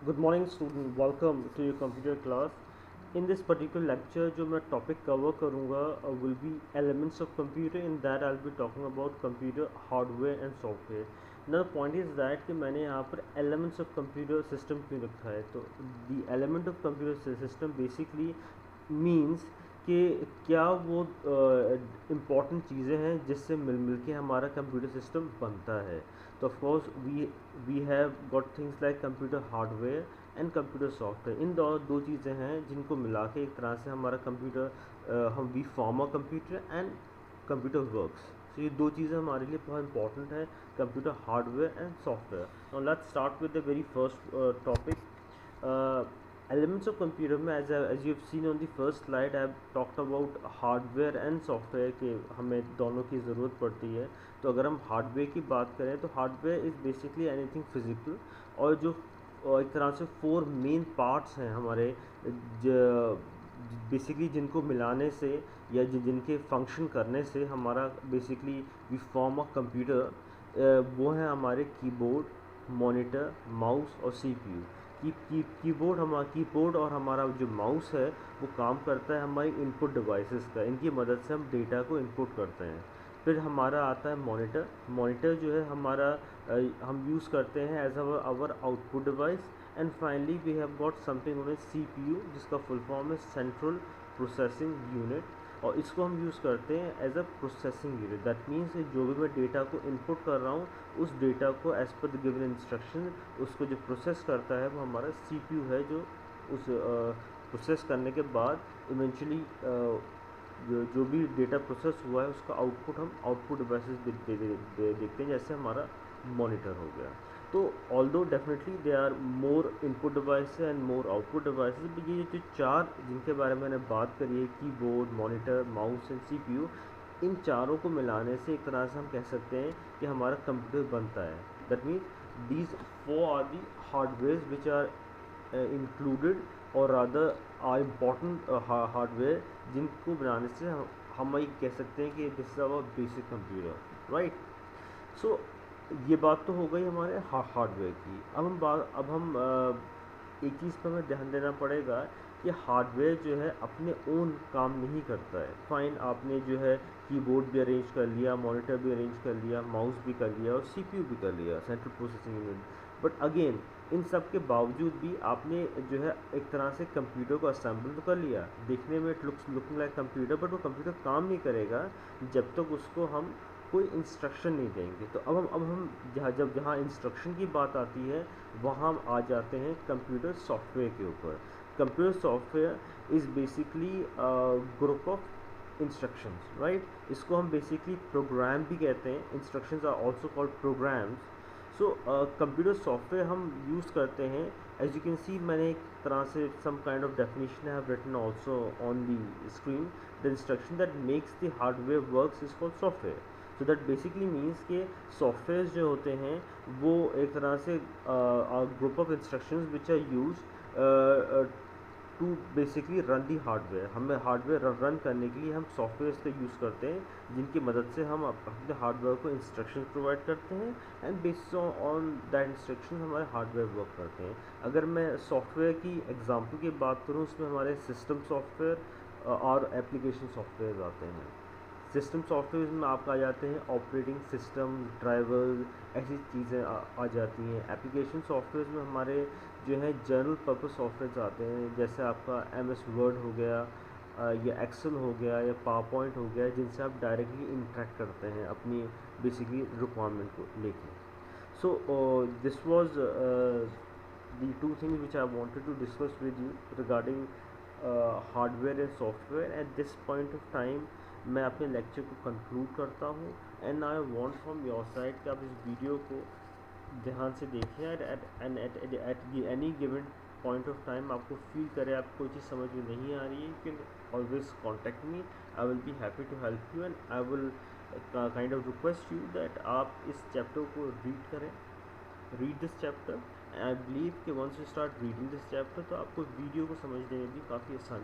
Good morning student, welcome to your computer class. In this particular lecture जो मैं topic cover करूँगा will be elements of computer. In that I'll be talking about computer hardware and software. Now the point is that कि मैंने यहाँ पर elements of computer system क्यों रखा है, तो the element of computer system basically means कि क्या वो इम्पॉर्टेंट चीज़ें हैं जिससे मिल के हमारा कंप्यूटर सिस्टम बनता है. तो of course we have got things like computer hardware and computer software. इन दो चीज़ें हैं जिनको मिला के एक तरह से हमारा कंप्यूटर हम we form a computer and computer works. तो ये दो चीज़ें हमारे लिए बहुत इंपॉर्टेंट है, computer hardware and software. Now let's start with the very first topic. Elements of computer में as you have seen on the first slide I have talked about hardware and software के हमें दोनों की ज़रूरत पड़ती है. तो अगर हम हार्डवेयर की बात करें तो hardware is basically anything physical, और जो एक तरह से 4 मेन पार्ट्स हैं हमारे बेसिकली जिनको मिलाने से या जिनके फंक्शन करने से हमारा basically we form a computer. वो हैं हमारे कीबोर्ड, मॉनिटर, माउस और सीपीयू. कीबोर्ड और हमारा जो माउस है वो काम करता है हमारी इनपुट डिवाइसेस का. इनकी मदद से हम डेटा को इनपुट करते हैं. फिर हमारा आता है मॉनिटर. मॉनिटर जो है हमारा हम यूज़ करते हैं as our output device. And finally we have got something known as CPU, जिसका फुल फॉर्म है सेंट्रल प्रोसेसिंग यूनिट, और इसको हम यूज़ करते हैं as a processing unit. That means जो भी मैं डेटा को इनपुट कर रहा हूँ उस डेटा को as per the given instruction उसको जो प्रोसेस करता है वो हमारा सीपीयू है, जो उस प्रोसेस करने के बाद इवेंचुअली जो भी डेटा प्रोसेस हुआ है उसका आउटपुट हम आउटपुट डिवाइसेस देखते हैं, जैसे हमारा मॉनिटर हो गया. तो although definitely they are more input device and more output devices, but ये जो चार जिनके बारे में मैंने बात करी है, keyboard, monitor, mouse and CPU, इन चारों को मिलाने से एक तरह से हम कह सकते हैं कि हमारा कंप्यूटर बनता है. That means these 4 are the hardware which are included और रादर आर इम्पॉर्टेंट हार्डवेयर जिनको बनाने से हम ये कह सकते हैं कि this is our basic computer, right. So ये बात तो हो गई हमारे हार्डवेयर की. अब हम एक चीज़ पर हमें ध्यान देना पड़ेगा कि हार्डवेयर जो है अपने ओन काम नहीं करता है. फाइन, आपने जो है कीबोर्ड भी अरेंज कर लिया, मॉनिटर भी अरेंज कर लिया, माउस भी कर लिया और सीपीयू भी कर लिया, central processing unit. But again in सब के बावजूद भी आपने जो है एक तरह से कंप्यूटर को असेंबल तो कर लिया, देखने में it looking like computer, but वो कंप्यूटर काम नहीं करेगा जब तक उसको हम कोई इंस्ट्रक्शन नहीं देंगे. तो अब हम जहाँ इंस्ट्रक्शन की बात आती है वहाँ हम आ जाते हैं कंप्यूटर सॉफ्टवेयर के ऊपर. Computer software is basically group of instructions, right. इसको हम बेसिकली प्रोग्राम भी कहते हैं. Instructions are also called programs. So computer software हम यूज़ करते हैं. एज यू कैन सी, मैंने एक तरह से some kind of definition have written also on the screen. The instruction that makes the hardware works is called software. So that basically means के software जो होते हैं वो एक तरह से group of instructions which are use to basically run the hardware. हमें hardware run करने के लिए हम सॉफ्टवेयर का यूज़ करते हैं जिनकी मदद से हम अपने हार्डवेयर को इंस्ट्रक्शन प्रोवाइड करते हैं and based on that instruction हमारे हार्डवेयर वर्क करते हैं. अगर मैं सॉफ्टवेयर की एग्जांपल की बात करूँ, उसमें हमारे सिस्टम सॉफ्टवेयर और एप्लीकेशन सॉफ्टवेयर आते हैं. सिस्टम सॉफ्टवेयर में आपका आ जाते हैं ऑपरेटिंग सिस्टम, ड्राइवर, ऐसी चीज़ें आ जाती हैं. एप्लीकेशन सॉफ्टवेयर में हमारे जो है जनरल पर्पस सॉफ्टवेयर आते हैं, जैसे आपका MS वर्ड हो गया या एक्सेल हो गया या पावर पॉइंट हो गया, जिनसे आप डायरेक्टली इंटरेक्ट करते हैं अपनी बेसिकली रिक्वायरमेंट को लेके. So this was the two things which I wanted to discuss with you regarding hardware and software. At this point of time मैं अपने लेक्चर को कंक्लूड करता हूँ and I want from your side कि आप इस वीडियो को ध्यान से देखें at any given point of time आपको फील करें आपको कोई चीज़ समझ में नहीं आ रही है, you can always contact me. I will be happy to help you and I will kind of request you that आप इस चैप्टर को रीड करें. Read this chapter. I believe कि once you start reading this chapter तो आपको video को समझने में भी काफ़ी आसानी